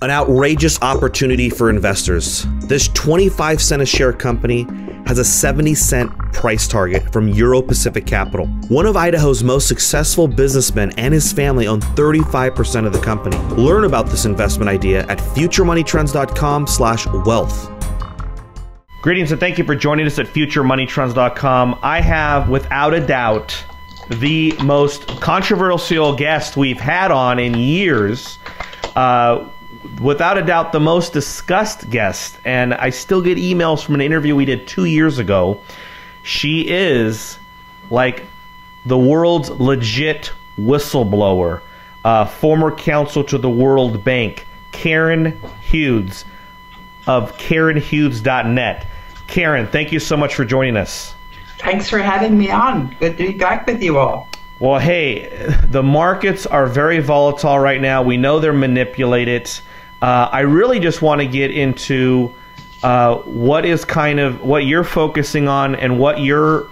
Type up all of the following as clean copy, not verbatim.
An outrageous opportunity for investors. This 25 cent a share company has a 70-cent price target from Euro Pacific Capital. One of Idaho's most successful businessmen and his family own 35% of the company. Learn about this investment idea at futuremoneytrends.com/wealth. Greetings and thank you for joining us at futuremoneytrends.com. I have, without a doubt, the most controversial guest we've had on in years. Without a doubt, the most discussed guest, and I still get emails from an interview we did 2 years ago. She is like the world's legit whistleblower, former counsel to the World Bank, Karen Hudes of KarenHudes.net. Karen, thank you so much for joining us. Thanks for having me on. Good to be back with you all. Well, hey, the markets are very volatile right now. We know they're manipulated. I really just want to get into what you're focusing on and what your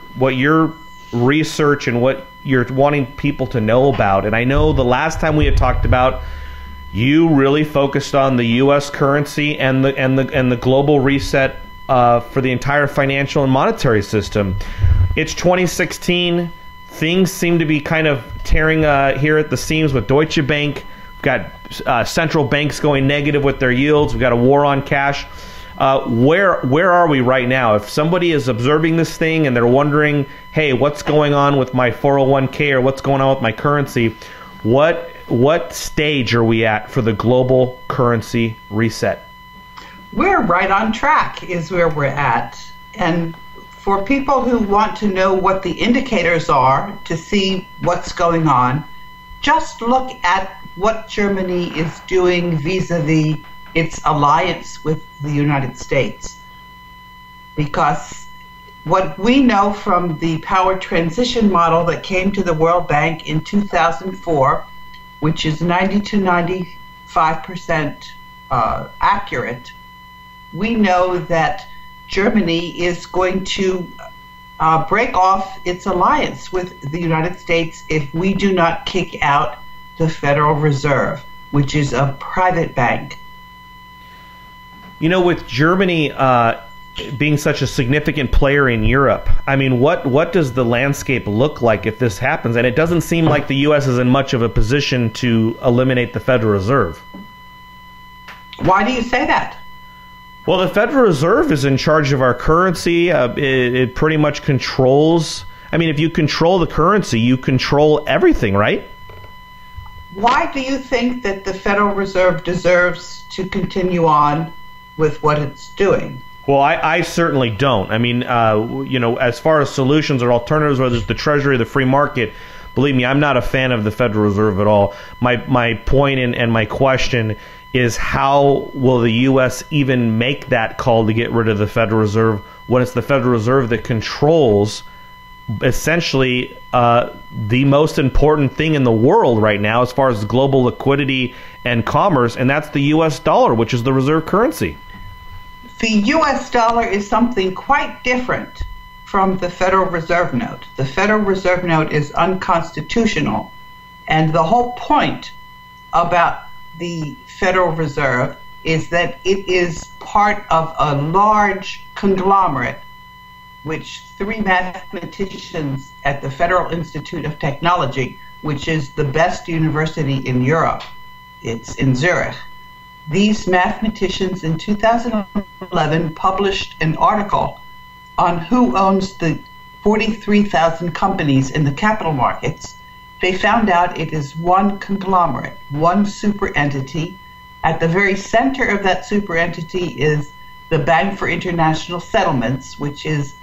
research and what you're wanting people to know about. And I know the last time we had talked about, you really focused on the U.S. currency and the global reset for the entire financial and monetary system. It's 2016. Things seem to be kind of tearing here at the seams with Deutsche Bank. We've got central banks going negative with their yields. We've got a war on cash. Where are we right now? If somebody is observing this thing and they're wondering, hey, what's going on with my 401k or what's going on with my currency, what stage are we at for the global currency reset? We're right on track is where we're at. And for people who want to know what the indicators are to see what's going on, just look at what Germany is doing vis-a-vis its alliance with the United States. Because what we know from the power transition model that came to the World Bank in 2004, which is 90 to 95% accurate, we know that Germany is going to break off its alliance with the United States if we do not kick out the Federal Reserve, which is a private bank. You know, with Germany being such a significant player in Europe, I mean, what does the landscape look like if this happens? And it doesn't seem like the U.S. is in much of a position to eliminate the Federal Reserve. Why do you say that? Well, the Federal Reserve is in charge of our currency. It pretty much controls. I mean, if you control the currency, you control everything, right? Why do you think that the Federal Reserve deserves to continue on with what it's doing? Well, I certainly don't. I mean, you know, as far as solutions or alternatives, whether it's the Treasury or the free market, believe me, I'm not a fan of the Federal Reserve at all. My point and my question is, how will the U.S. even make that call to get rid of the Federal Reserve when it's the Federal Reserve that controls essentially the most important thing in the world right now as far as global liquidity and commerce, and that's the U.S. dollar, which is the reserve currency? The U.S. dollar is something quite different from the Federal Reserve note. The Federal Reserve note is unconstitutional, and the whole point about the Federal Reserve is that it is part of a large conglomerate which three mathematicians at the Federal Institute of Technology, which is the best university in Europe, it's in Zurich. These mathematicians in 2011 published an article on who owns the 43,000 companies in the capital markets. They found out it is one conglomerate, one super entity. At the very center of that super entity is the Bank for International Settlements, which is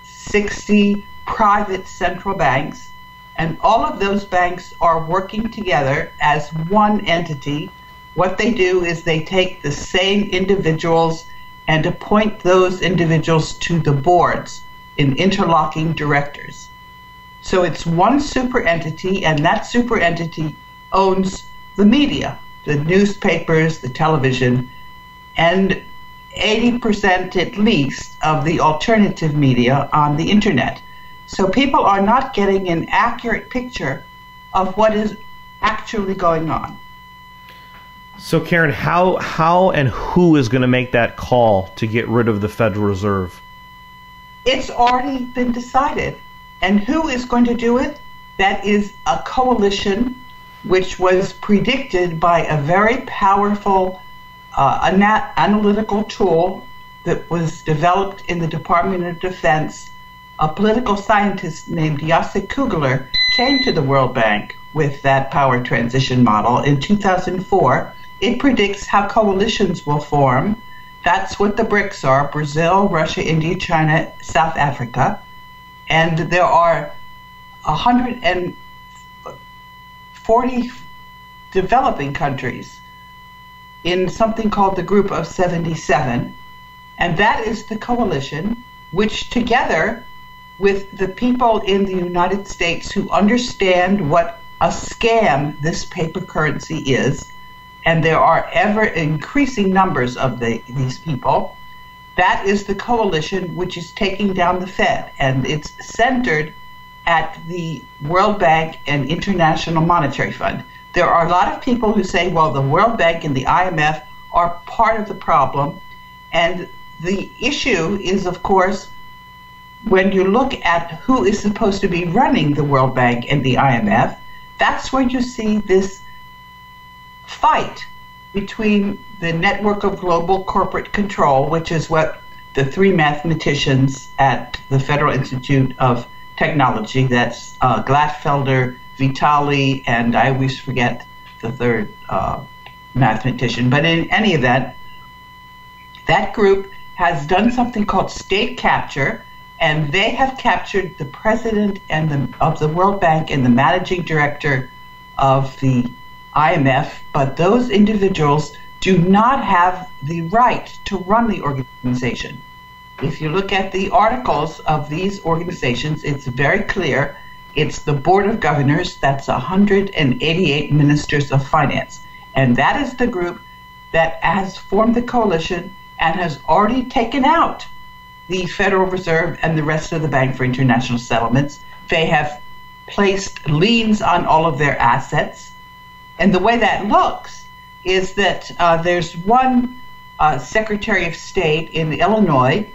60 private central banks, and all of those banks are working together as one entity. What they do is they take the same individuals and appoint those individuals to the boards in interlocking directors. So it's one super entity, and that super entity owns the media, the newspapers, the television, and 80% at least of the alternative media on the internet. So people are not getting an accurate picture of what is actually going on. So Karen, how and who is going to make that call to get rid of the Federal Reserve? It's already been decided. And who is going to do it? That is a coalition which was predicted by a very powerful analytical tool that was developed in the Department of Defense. A political scientist named Jacek Kugler came to the World Bank with that power transition model in 2004. It predicts how coalitions will form. That's what the BRICS are: Brazil, Russia, India, China, South Africa. And there are 140 developing countries in something called the Group of 77. And that is the coalition which, together with the people in the United States who understand what a scam this paper currency is, and there are ever increasing numbers of these people, that is the coalition which is taking down the Fed. And it's centered at the World Bank and International Monetary Fund. There are a lot of people who say, well, the World Bank and the IMF are part of the problem. And the issue is, of course, when you look at who is supposed to be running the World Bank and the IMF, that's where you see this fight between the network of global corporate control, which is what the three mathematicians at the Federal Institute of Technology, that's Glatfelder, Vitali, and I always forget the third mathematician. But in any event, that group has done something called state capture, and they have captured the president of the World Bank and the managing director of the IMF, but those individuals do not have the right to run the organization. If you look at the articles of these organizations, it's very clear. It's the Board of Governors, that's 188 ministers of finance. And that is the group that has formed the coalition and has already taken out the Federal Reserve and the rest of the Bank for International Settlements. They have placed liens on all of their assets. And the way that looks is that there's one Secretary of State in Illinois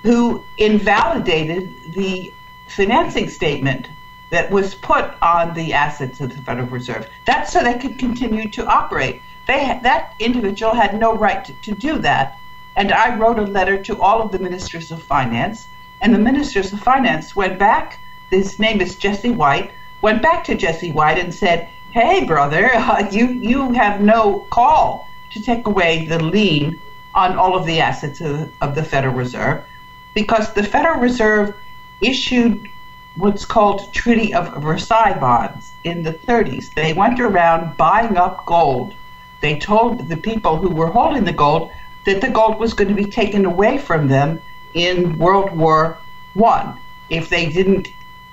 who invalidated the financing statement that was put on the assets of the Federal Reserve. That's so they could continue to operate. That individual had no right to do that. And I wrote a letter to all of the ministers of finance, and the ministers of finance went back. His name is Jesse White, went back to Jesse White and said, hey, brother, you have no call to take away the lien on all of the assets of the Federal Reserve, because the Federal Reserve issued what's called Treaty of Versailles bonds in the 30s. They went around buying up gold. They told the people who were holding the gold that the gold was going to be taken away from them in World War I if they didn't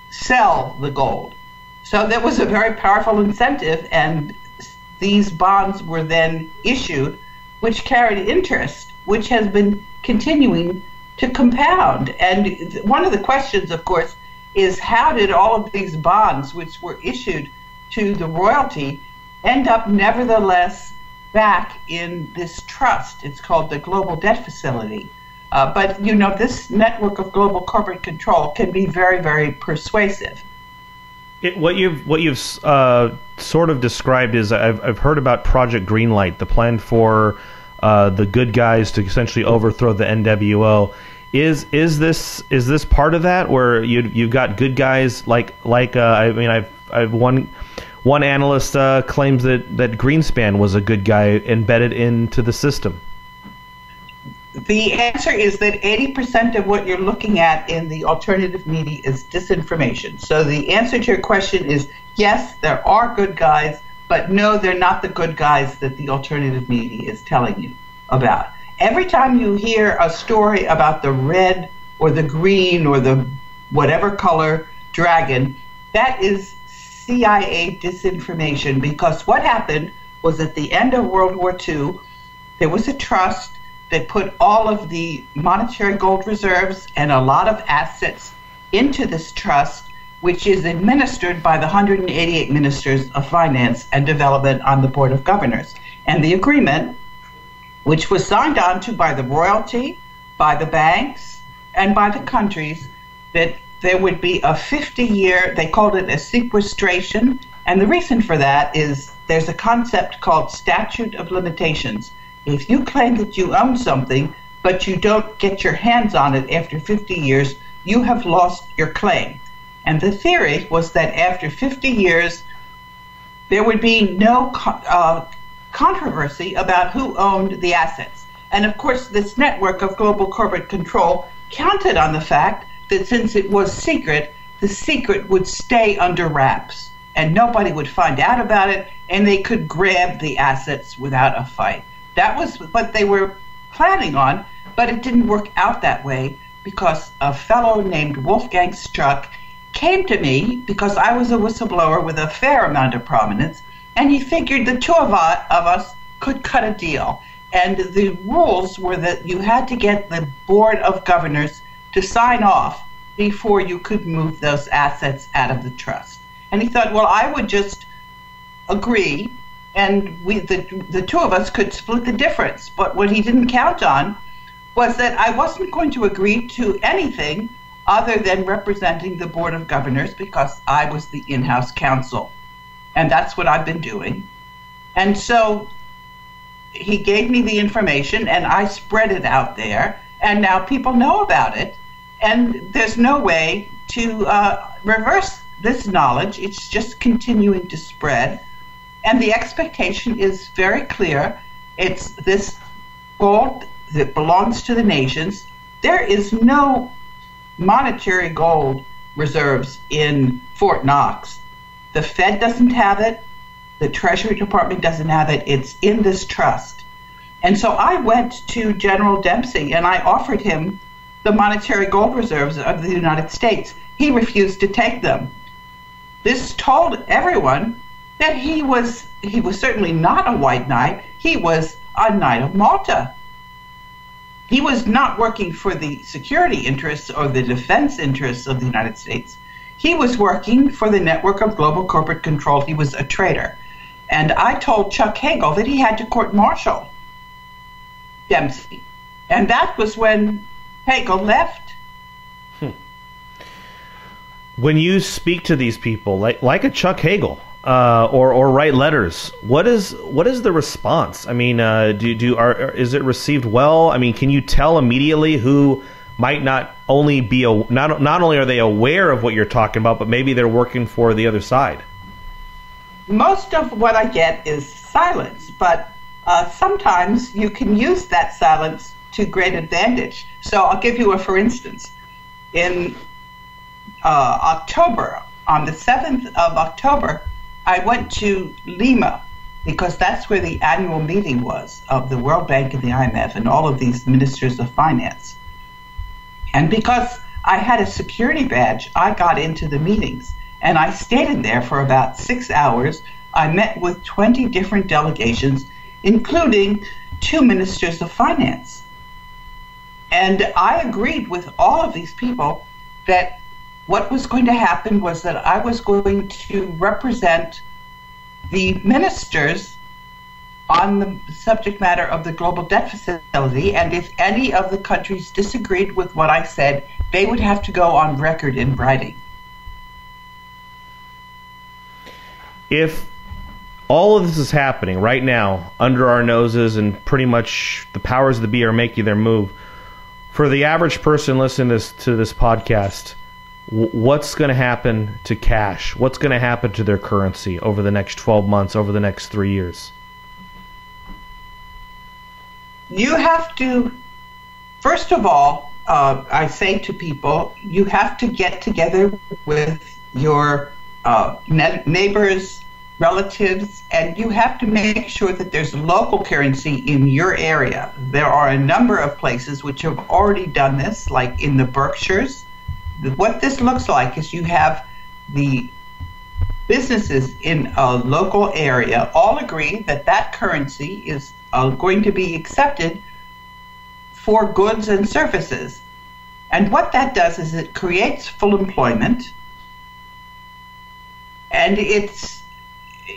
sell the gold. So that was a very powerful incentive, and these bonds were then issued, which carried interest, which has been continuing to compound. And one of the questions, of course, is how did all of these bonds, which were issued to the royalty, end up nevertheless back in this trust? It's called the Global Debt Facility. But, you know, this network of global corporate control can be very, very persuasive. What you've sort of described is I've heard about Project Greenlight, the plan for the good guys to essentially overthrow the NWO. Is this part of that, where you've got good guys like I've one analyst claims that Greenspan was a good guy embedded into the system. The answer is that 80% of what you're looking at in the alternative media is disinformation. So the answer to your question is yes, there are good guys, but no, they're not the good guys that the alternative media is telling you about. Every time you hear a story about the red or the green or the whatever color dragon, that is CIA disinformation, because what happened was at the end of World War II, there was a trust that put all of the monetary gold reserves and a lot of assets into this trust, which is administered by the 188 ministers of finance and development on the Board of Governors. And the agreement, which was signed on to by the royalty, by the banks, and by the countries, that there would be a 50-year, they called it a sequestration, and the reason for that is there's a concept called statute of limitations. If you claim that you own something, but you don't get your hands on it after 50 years, you have lost your claim. And the theory was that after 50 years, there would be no controversy about who owned the assets. And of course, this network of global corporate control counted on the fact that since it was secret, the secret would stay under wraps and nobody would find out about it, and they could grab the assets without a fight. That was what they were planning on, but it didn't work out that way because a fellow named Wolfgang Struck came to me because I was a whistleblower with a fair amount of prominence, and he figured the two of us could cut a deal. And the rules were that you had to get the board of governors to sign off before you could move those assets out of the trust. And he thought, well, I would just agree, and the two of us could split the difference. But what he didn't count on was that I wasn't going to agree to anything other than representing the board of governors because I was the in-house counsel. And that's what I've been doing. And so he gave me the information and I spread it out there, and now people know about it, and there's no way to reverse this knowledge. It's just continuing to spread, and the expectation is very clear. It's this gold that belongs to the nations. There is no monetary gold reserves in Fort Knox. The Fed doesn't have it. The Treasury Department doesn't have it. It's in this trust. And so I went to General Dempsey and I offered him the monetary gold reserves of the United States. He refused to take them. This told everyone that he was certainly not a white knight. He was a Knight of Malta. He was not working for the security interests or the defense interests of the United States. He was working for the network of global corporate control. He was a traitor. And I told Chuck Hagel that he had to court-martial Dempsey. And that was when Hagel left. When you speak to these people, like a Chuck Hagel, or write letters, what is the response? I mean, is it received well? I mean, can you tell immediately who might not only be not only are they aware of what you're talking about, but maybe they're working for the other side? Most of what I get is silence, but sometimes you can use that silence to great advantage. So I'll give you for instance. In October, on the 7th of October, I went to Lima because that's where the annual meeting was of the World Bank and the IMF and all of these ministers of finance. And because I had a security badge, I got into the meetings. And I stayed in there for about 6 hours. I met with 20 different delegations, including 2 ministers of finance. And I agreed with all of these people that what was going to happen was that I was going to represent the ministers on the subject matter of the global debt facility, and if any of the countries disagreed with what I said, they would have to go on record in writing. If all of this is happening right now under our noses and pretty much the powers that be are making their move, for the average person listening to this podcast, what's going to happen to cash? What's going to happen to their currency over the next 12 months, over the next 3 years? You have to, first of all, I say to people, you have to get together with your neighbors, relatives, and you have to make sure that there's local currency in your area. There are a number of places which have already done this, like in the Berkshires. What this looks like is you have the businesses in a local area all agree that that currency is going to be accepted for goods and services. And what that does is it creates full employment, and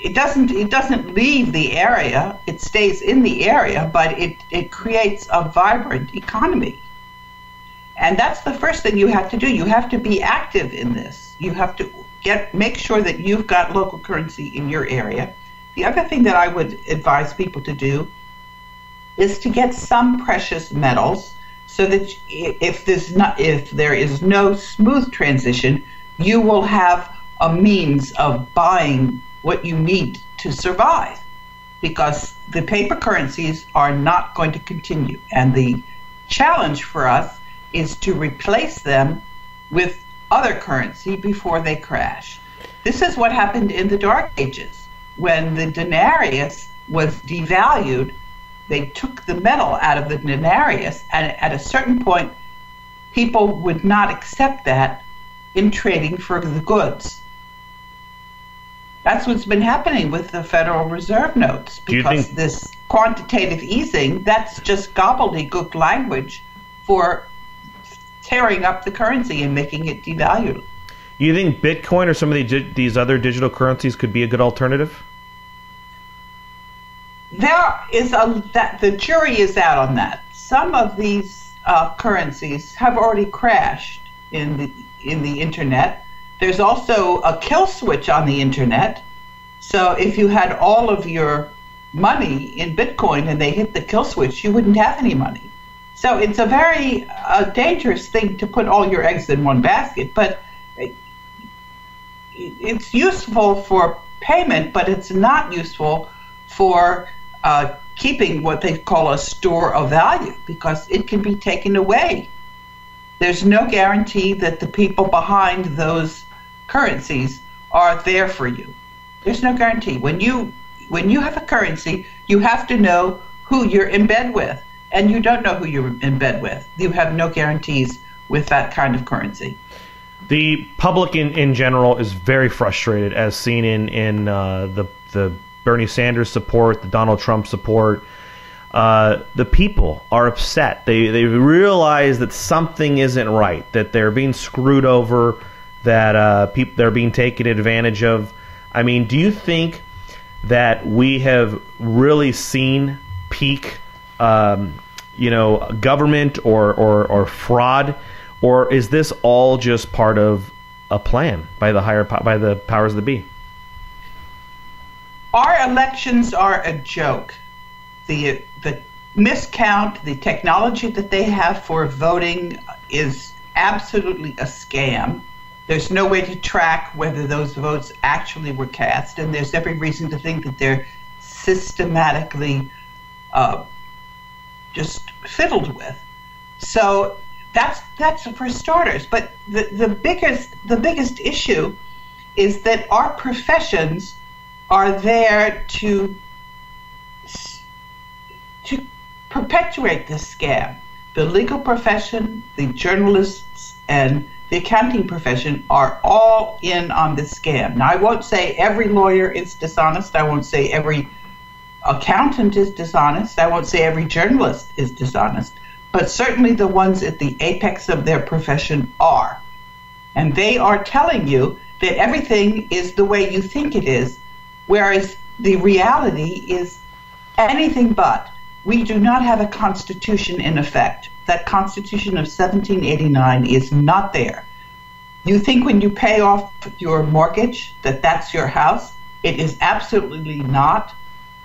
it doesn't leave the area. It stays in the area, but it creates a vibrant economy. And that's the first thing you have to do. You have to be active in this. You have to make sure that you've got local currency in your area. The other thing that I would advise people to do is to get some precious metals, so that if there is no smooth transition, you will have a means of buying what you need to survive, because the paper currencies are not going to continue. And the challenge for us is to replace them with other currency before they crash. This is what happened in the Dark Ages. When the denarius was devalued, they took the metal out of the denarius, and at a certain point, people would not accept that in trading for the goods. That's what's been happening with the Federal Reserve notes, because this quantitative easing, that's just gobbledygook language for tearing up the currency and making it devalued. You think Bitcoin or some of these other digital currencies could be a good alternative? The jury is out on that. Some of these currencies have already crashed in the internet. There's also a kill switch on the internet. So if you had all of your money in Bitcoin and they hit the kill switch, you wouldn't have any money. So it's a very dangerous thing to put all your eggs in one basket. But it's useful for payment, but it's not useful for keeping what they call a store of value, because it can be taken away. There's no guarantee that the people behind those currencies are there for you. There's no guarantee. When you have a currency, you have to know who you're in bed with, and you don't know who you're in bed with. You have no guarantees with that kind of currency. The public in general is very frustrated, as seen in the Bernie Sanders support, the Donald Trump support. The people are upset. They realize that something isn't right, that they're being screwed over, that they're being taken advantage of. I mean, do you think that we have really seen peak, government or fraud, or is this all just part of a plan by the powers that be? Our elections are a joke. The miscount, the technology that they have for voting is absolutely a scam. There's no way to track whether those votes actually were cast, and there's every reason to think that they're systematically just fiddled with. So that's for starters. But the biggest issue is that our professions are there to perpetuate this scam. The legal profession, the journalists, and the accounting profession are all in on this scam. Now, I won't say every lawyer is dishonest. I won't say every accountant is dishonest. I won't say every journalist is dishonest. But certainly the ones at the apex of their profession are. And they are telling you that everything is the way you think it is, whereas the reality is anything but. We do not have a constitution in effect. That Constitution of 1789 is not there. You think when you pay off your mortgage that that's your house? It is absolutely not.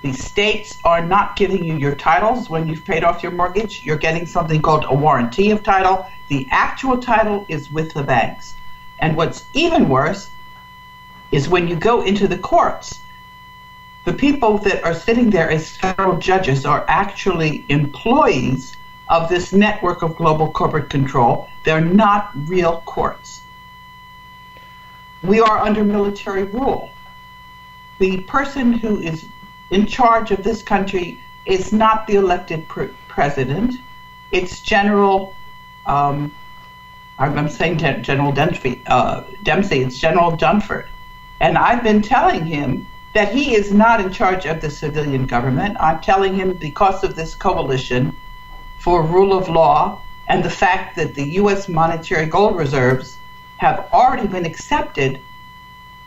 The states are not giving you your titles when you've paid off your mortgage. You're getting something called a warranty of title. The actual title is with the banks. And what's even worse is when you go into the courts, the people that are sitting there as federal judges are actually employees of this network of global corporate control. They're not real courts. We are under military rule. The person who is in charge of this country is not the elected president. It's General, I'm saying General Dempsey, it's General Dunford. And I've been telling him that he is not in charge of the civilian government. I'm telling him because of this coalition for rule of law and the fact that the U.S. monetary gold reserves have already been accepted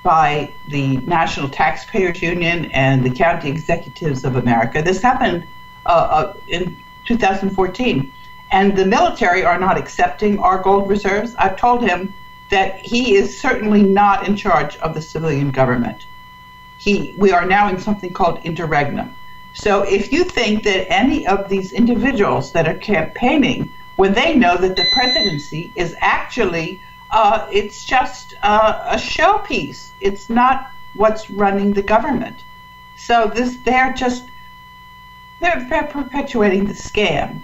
by the National Taxpayers Union and the County Executives of America. This happened in 2014. And the military are not accepting our gold reserves. I've told him that he is certainly not in charge of the civilian government. We are now in something called interregnum. So if you think that any of these individuals that are campaigning, when they know that the presidency is actually, it's just a showpiece. It's not what's running the government. So they're perpetuating the scam.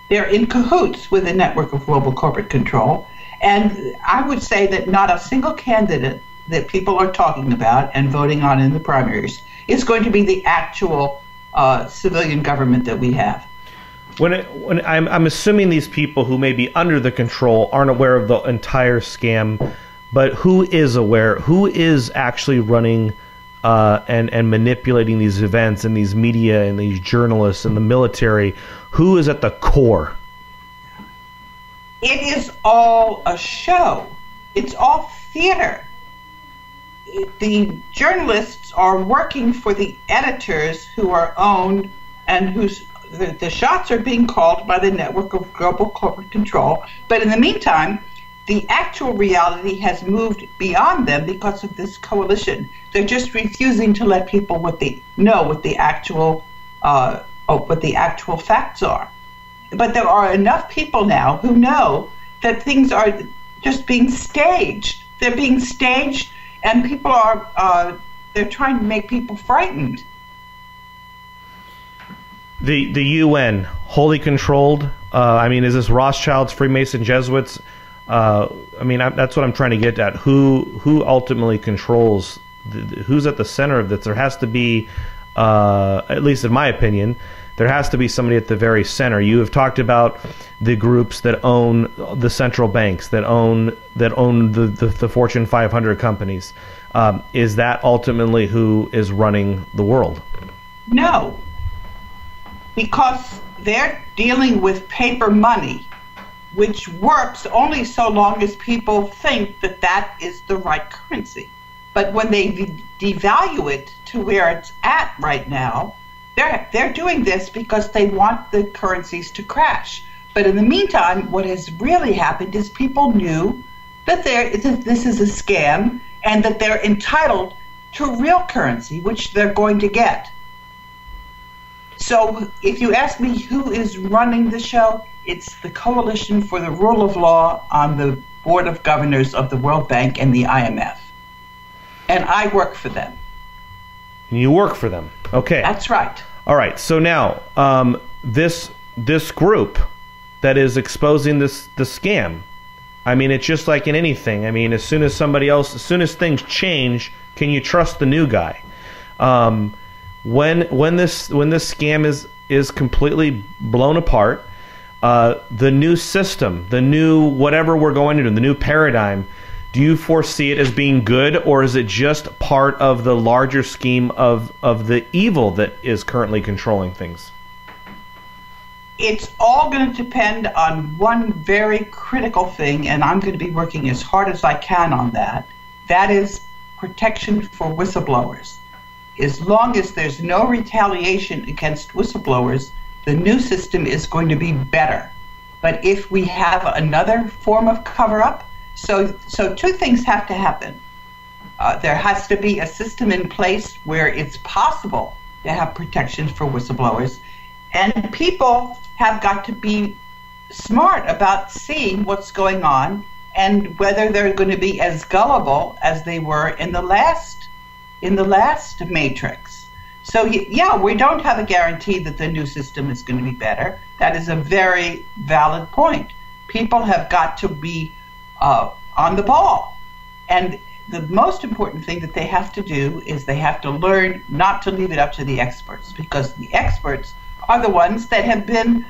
They're in cahoots with the network of global corporate control. And I would say that not a single candidate that people are talking about and voting on in the primaries is going to be the actual civilian government that we have. When I'm assuming these people who may be under the control aren't aware of the entire scam, but who is aware? Who is actually running and manipulating these events and these media and these journalists and the military? Who is at the core? It is all a show. It's all theater. The journalists are working for the editors who are owned and whose the shots are being called by the network of global corporate control. But in the meantime, the actual reality has moved beyond them because of this coalition. They're just refusing to let people know what the actual facts are. But there are enough people now who know that things are just being staged. They're being staged, and people are they're trying to make people frightened. The UN, wholly controlled. I mean, is this Rothschilds, Freemasons, Jesuits? That's what I'm trying to get at. Who ultimately controls? Who's at the center of this? There has to be, at least in my opinion, there has to be somebody at the very center. You have talked about the groups that own the central banks, that own the Fortune 500 companies. Is that ultimately who is running the world? No, because they're dealing with paper money, which works only so long as people think that that is the right currency. But when they devalue it to where it's at right now, they're doing this because they want the currencies to crash. But in the meantime, what has really happened is people knew that this is a scam and that they're entitled to real currency, which they're going to get. So if you ask me who is running the show, it's the Coalition for the Rule of Law on the Board of Governors of the World Bank and the IMF. And I work for them. You work for them. Okay. That's right. All right. So now, this group that is exposing the scam, I mean, it's just like in anything. I mean, as soon as things change, can you trust the new guy? When this scam is completely blown apart, the new system, the new whatever we're going to do, the new paradigm, do you foresee it as being good, or is it just part of the larger scheme of the evil that is currently controlling things? It's all going to depend on one very critical thing, and I'm going to be working as hard as I can on that. That is protection for whistleblowers. As long as there's no retaliation against whistleblowers, the new system is going to be better. But if we have another form of cover-up, so two things have to happen. There has to be a system in place where it's possible to have protections for whistleblowers, and people have got to be smart about seeing what's going on and whether they're going to be as gullible as they were in the last matrix. So yeah, we don't have a guarantee that the new system is going to be better. That is a very valid point. People have got to be on the ball. And the most important thing that they have to do is they have to learn not to leave it up to the experts, because the experts are the ones that have been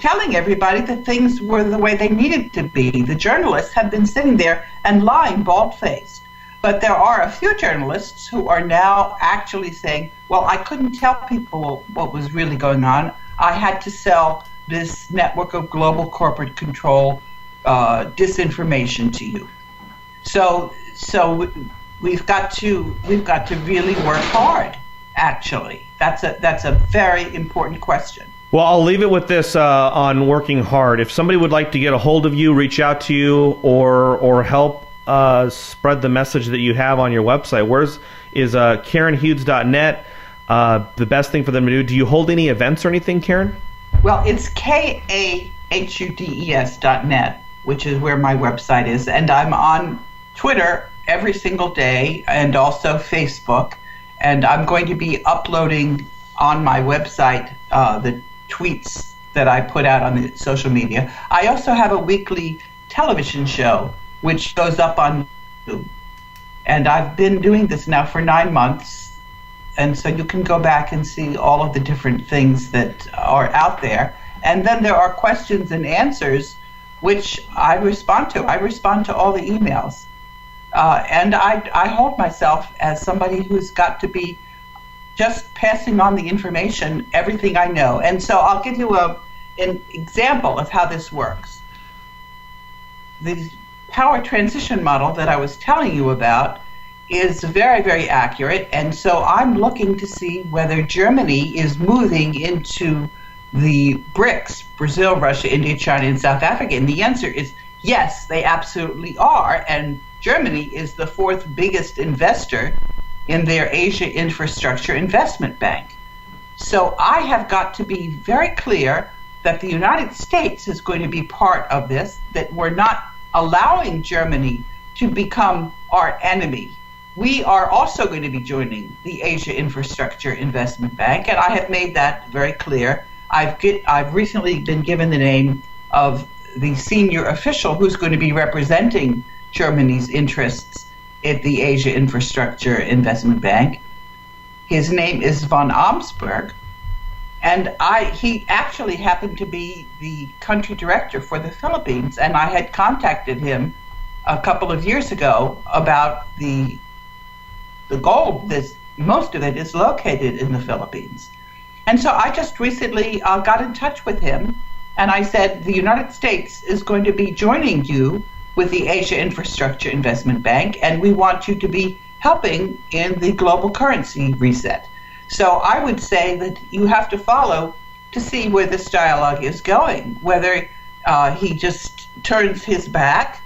telling everybody that things were the way they needed to be. The journalists have been sitting there and lying bald-faced. But there are a few journalists who are now actually saying, well, I couldn't tell people what was really going on. I had to sell this network of global corporate control disinformation to you. So we've got to really work hard. Actually, that's a very important question. Well, I'll leave it with this on working hard. If somebody would like to get a hold of you, reach out to you, or help spread the message that you have on your website, is KarenHudes.net the best thing for them to do? Do you hold any events or anything, Karen? Well, it's KAHUDES.net, which is where my website is, and I'm on Twitter every single day and also Facebook, and I'm going to be uploading on my website the tweets that I put out on the social media. I also have a weekly television show which goes up on YouTube, and I've been doing this now for 9 months. And so you can go back and see all of the different things that are out there. And then there are questions and answers, which I respond to. I respond to all the emails. And I hold myself as somebody who's got to be just passing on the information, everything I know. And so I'll give you an example of how this works. The power transition model that I was telling you about is very, very accurate, and so I'm looking to see whether Germany is moving into the BRICS, Brazil, Russia, India, China, and South Africa, and the answer is yes, they absolutely are, and Germany is the 4th biggest investor in their Asia Infrastructure Investment Bank. So I have got to be very clear that the United States is going to be part of this, that we're not allowing Germany to become our enemy. We are also going to be joining the Asia Infrastructure Investment Bank, and I have made that very clear. I've recently been given the name of the senior official who's going to be representing Germany's interests at the Asia Infrastructure Investment Bank. His name is von Amsberg, and he actually happened to be the country director for the Philippines, and I had contacted him a couple of years ago about the gold. Most of it is located in the Philippines. And so I just recently got in touch with him, and I said, the United States is going to be joining you with the Asia Infrastructure Investment Bank, and we want you to be helping in the global currency reset. So I would say that you have to follow to see where this dialogue is going, whether he just turns his back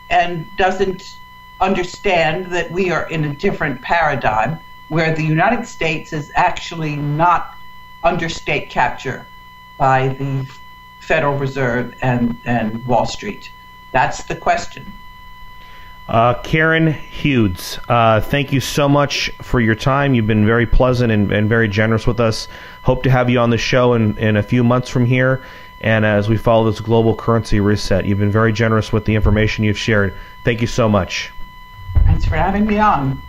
and doesn't understand that we are in a different paradigm where the United States is actually not under state capture by the Federal Reserve and Wall Street. That's the question. Karen Hudes, thank you so much for your time. You've been very pleasant and very generous with us. Hope to have you on the show in a few months from here. And as we follow this global currency reset, you've been very generous with the information you've shared. Thank you so much. Thanks for having me on.